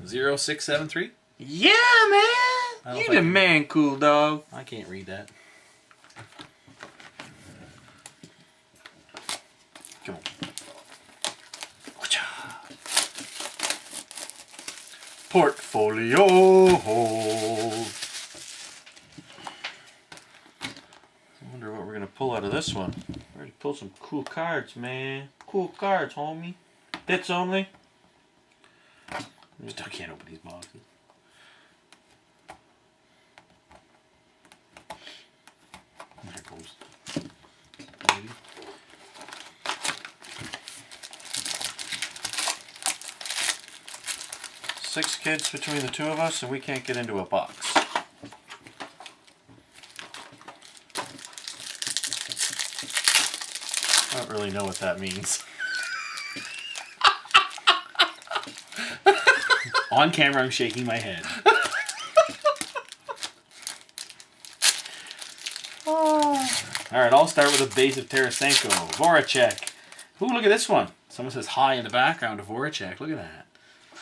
0673. Yeah, man. You the man, cool dog. I can't read that. Come on. Portfolio. I wonder what we're going to pull out of this one. We're going to pull some cool cards, man. Cool cards, homie. Hits only. Still can't open these boxes. There it goes. Maybe. Six kids between the two of us, and we can't get into a box. I don't really know what that means. On camera, I'm shaking my head. Alright, I'll start with a base of Tarasenko. Voracek. Ooh, look at this one. Someone says hi in the background of Voracek. Look at that.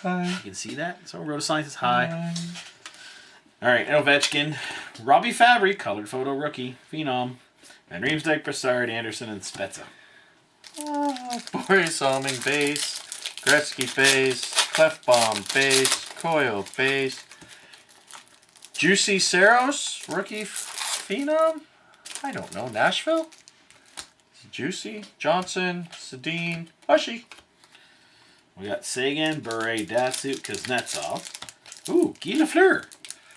Hi. You can see that? Someone wrote a sign that says hi. Alright, Ovechkin. Robbie Fabry, colored photo rookie. Phenom. And Riemsdyk, Brassard, Anderson, and Spezza. Boris Alming base. Gretzky base. Clefbaum base. Coyle base. Juicy Saros, rookie phenom? I don't know. Nashville? Juicy, Johnson, Sedin, Hushy. We got Sagan, Bure, Datsuk, Kuznetsov. Ooh, Guy Lafleur.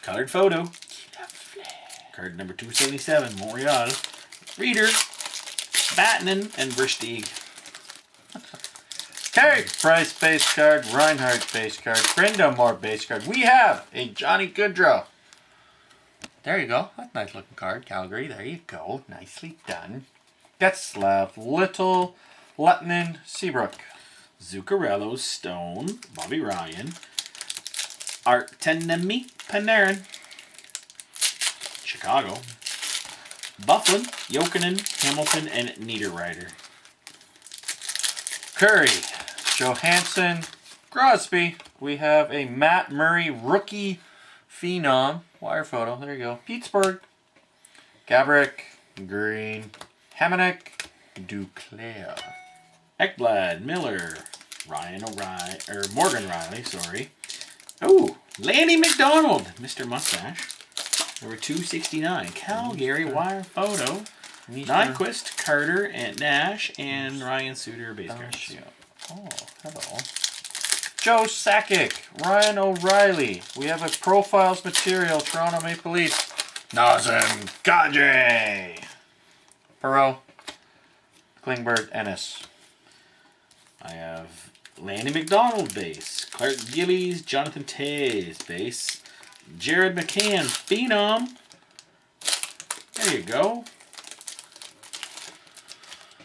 Colored photo. Card number 277, Montreal. Reader, Vatanen, and Versteeg. Carey Price base card, Reinhardt base card, Brindamore base card. We have a Johnny Gaudreau. There you go. That's a nice looking card. Calgary. There you go. Nicely done. Getzlav, Little, Lettinen, Seabrook. Zuccarello, Stone, Bobby Ryan, Artemi Panarin, Chicago, Bufflin, Jokinen, Hamilton, and Niederreiter. Curry, Johansson, Crosby. We have a Matt Murray rookie phenom. Wire photo. There you go. Pittsburgh. Gabrick, Green, Hamonic, Duclair. Ekblad, Miller, Morgan Riley, sorry. Oh, Lanny McDonald, Mr. Mustache. Number 269, Calgary wire photo. Nyquist, Carter, and Nash, and Ryan Suter, base cards. Oh, hello. Joe Sakic, Ryan O'Reilly. We have a profiles material, Toronto Maple Leafs. Nazem Kadri. Perot, Klingberg, Ennis. I have Lanny McDonald base, Clark Gillies, Jonathan Toews base, Jared McCann phenom. There you go.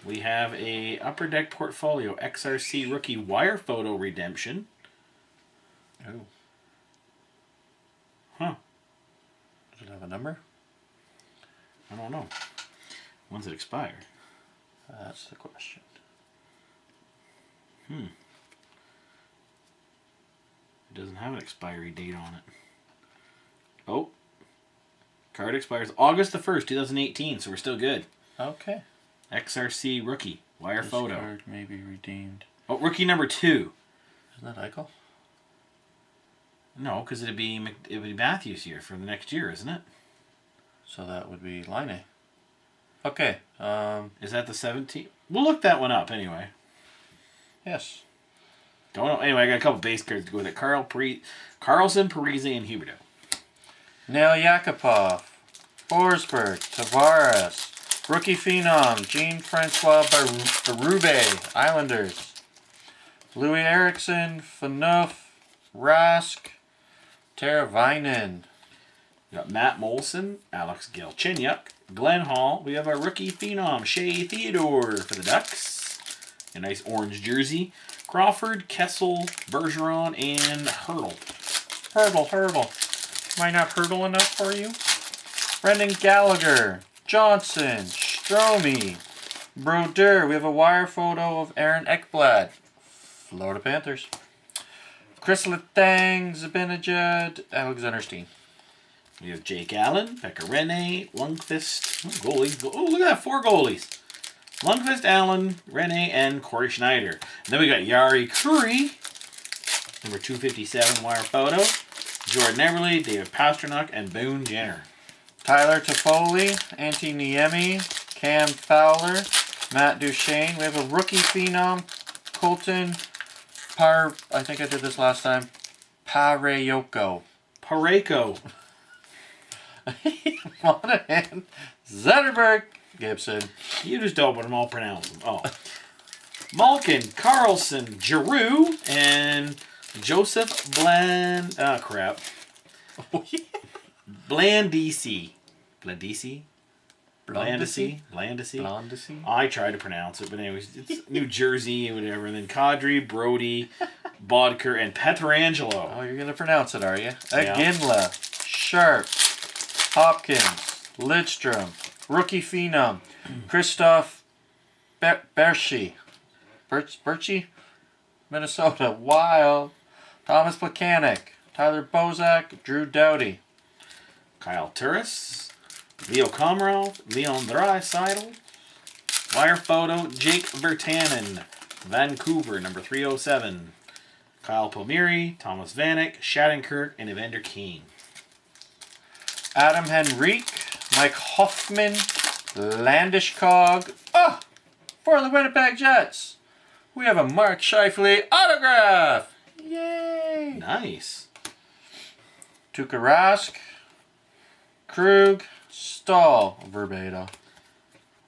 We have a Upper Deck Portfolio XRC rookie wire photo redemption. Oh. Huh. Does it have a number? I don't know. When's it expire? That's the question. It doesn't have an expiry date on it. Oh. Card expires August the 1st, 2018, so we're still good. Okay. XRC rookie. Wire This photo. card may be redeemed. Oh, rookie number 2. Isn't that Eichel? No, because it'd be Matthews here for the next year, isn't it? So that would be Line. Okay. Is that the 17th? We'll look that one up anyway. Yes. Don't know. Anyway, I got a couple base cards to go with it. Carlson, Parise, and Huberdeau. Nail Yakupov, Forsberg, Tavares, rookie phenom, Jean-Francois Berube, Islanders. Louis Eriksson, Phaneuf, Rask, Teravainen. We got Matt Molson, Alex Galchenyuk, Glenn Hall. We have our rookie phenom, Shea Theodore for the Ducks. A nice orange jersey. Crawford, Kessel, Bergeron, and Hurdle. Hurdle. Am I not hurdle enough for you? Brendan Gallagher, Johnson, Stromey, Brodeur. We have a wire photo of Aaron Ekblad, Florida Panthers. Chris Letang, Zibanejad, Alexander Steen. We have Jake Allen, Pekka Rinne, Lundqvist. Oh, goalies. Oh, look at that. 4 goalies. Lundqvist, Allen, Rinne, and Corey Schneider. And then we got Yari Curry, number 257 wire photo. Jordan Eberle, David Pastrnak, and Boone Jenner. Tyler Toffoli, Antti Niemi, Cam Fowler, Matt Duchene. We have a rookie phenom, Colton I think I did this last time. Parayoko. Pareko. Monahan, Zetterberg, Gibson. You just don't, but I'm all pronouncing them. Oh. Malkin, Carlson, Giroux, and Joseph Bland. Ah, crap. Blandisi. Blandisi? Blandisi. I tried to pronounce it, but anyways, it's New Jersey and whatever. And then Kadri, Brody, Bodker, and Petrangelo. Oh, you're going to pronounce it, are you? Yeah. Aginla, Sharp, Hopkins, Lidstrom, rookie phenom, Christoph Berchi, Minnesota, Wild, Thomas Plekanec, Tyler Bozak, Drew Doughty. Kyle Turris, Leo Komarov, Leon Draisaitl, wire photo, Jake Virtanen, Vancouver, number 307. Kyle Palmieri, Thomas Vanek, Shattenkirk, and Evander Kane. Adam Henrique, Mike Hoffman, Landeskog. Oh, for the Winnipeg Jets, we have a Mark Scheifele autograph. Yay! Nice. Tuukka Rask, Krug, Stahl, Verbata.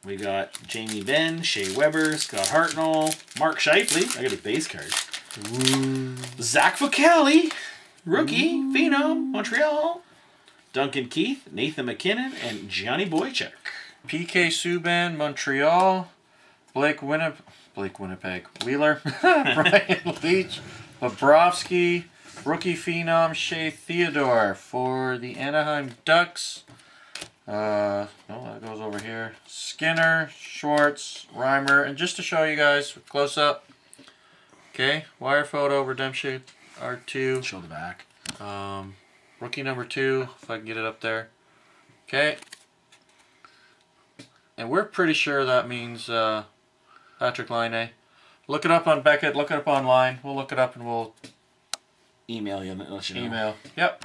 We got Jamie Benn, Shea Weber, Scott Hartnell, Mark Scheifele. I got a base card. Ooh. Zach Vocali, rookie, phenom, Montreal. Duncan Keith, Nathan McKinnon, and Johnny Boychuk. PK Subban, Montreal. Blake Winnipeg, Wheeler. Brian Leach, Bobrovsky, rookie phenom, Shea Theodore for the Anaheim Ducks. No, that goes over here. Skinner, Schwartz, Reimer, and just to show you guys close up. Okay, wire photo, Redemption R2. Show the back. Rookie number 2, if I can get it up there. Okay. And we're pretty sure that means Patrick Laine. Look it up on Beckett. Look it up online. We'll look it up and we'll Email you and let you know. email. Yep.